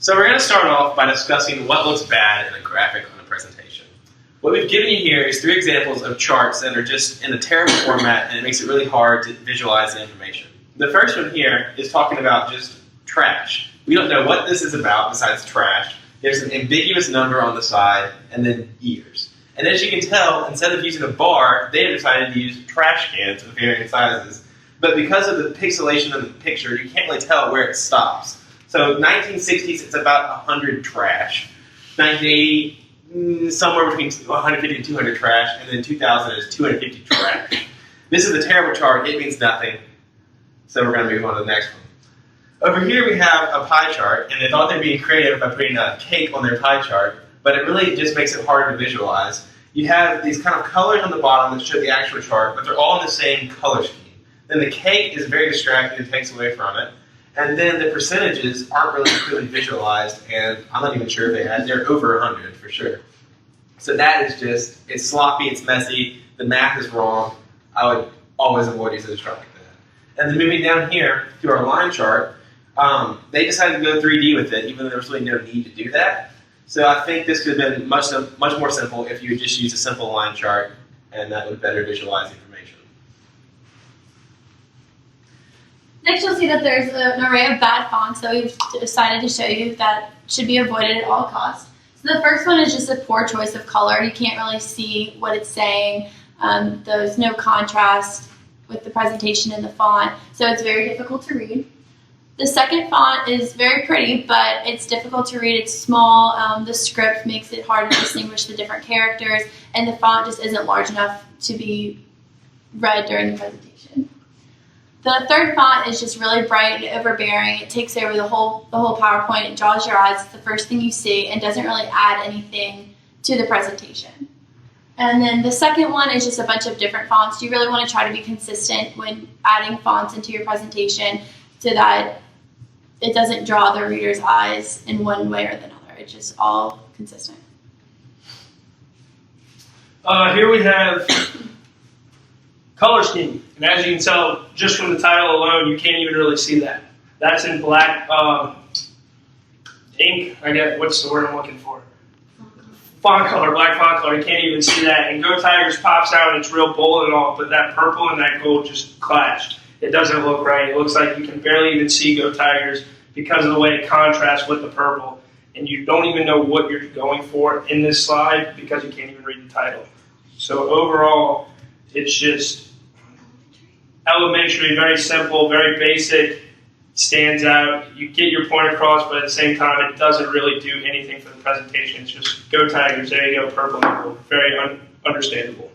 So we're going to start off by discussing what looks bad in a graphic on a presentation. What we've given you here is 3 examples of charts that are just in a terrible format, and it makes it really hard to visualize the information. The first one here is talking about just trash. We don't know what this is about besides trash. There's an ambiguous number on the side, and then years. And as you can tell, instead of using a bar, they have decided to use trash cans of varying sizes. But because of the pixelation of the picture, you can't really tell where it stops. So 1960s, it's about 100 trash. 1980, somewhere between 150 and 200 trash. And then 2000 is 250 trash. This is a terrible chart. It means nothing. So we're going to move on to the next one. Over here we have a pie chart, and they thought they'd be creative by putting a cake on their pie chart, but it really just makes it hard to visualize. You have these kind of colors on the bottom that show the actual chart, but they're all in the same color scheme. Then the cake is very distracting and takes away from it. And then the percentages aren't really clearly visualized, and I'm not even sure if they're over 100 for sure. So that is just, it's sloppy, it's messy, the math is wrong. I would always avoid using a chart like that. And then moving down here to our line chart, they decided to go 3D with it, even though there was really no need to do that. So I think this could have been much more simple if you had just used a simple line chart, and that would better visualize the information. Next, you'll see that there's an array of bad fonts that we've decided to show you that should be avoided at all costs. So the first one is just a poor choice of color. You can't really see what it's saying. There's no contrast with the presentation in the font, so it's very difficult to read. The second font is very pretty, but it's difficult to read. It's small. The script makes it hard to distinguish the different characters, and the font just isn't large enough to be read during the presentation. The third font is just really bright and overbearing. It takes over the whole PowerPoint. It draws your eyes. It's the first thing you see and doesn't really add anything to the presentation. And then the second one is just a bunch of different fonts. You really want to try to be consistent when adding fonts into your presentation so that it doesn't draw the reader's eyes in one way or the other. It's just all consistent. Here we have color scheme. And as you can tell, just from the title alone, you can't even really see that. That's in black ink. I get, what's the word I'm looking for? Font color, black font color. You can't even see that. And Go Tigers pops out and it's real bold and all, but that purple and that gold just clashed. It doesn't look right. It looks like you can barely even see Go Tigers because of the way it contrasts with the purple. And you don't even know what you're going for in this slide because you can't even read the title. So overall, it's just elementary, very simple, very basic, stands out. You get your point across, but at the same time, it doesn't really do anything for the presentation. It's just Go Tigers, there you go, purple, very understandable.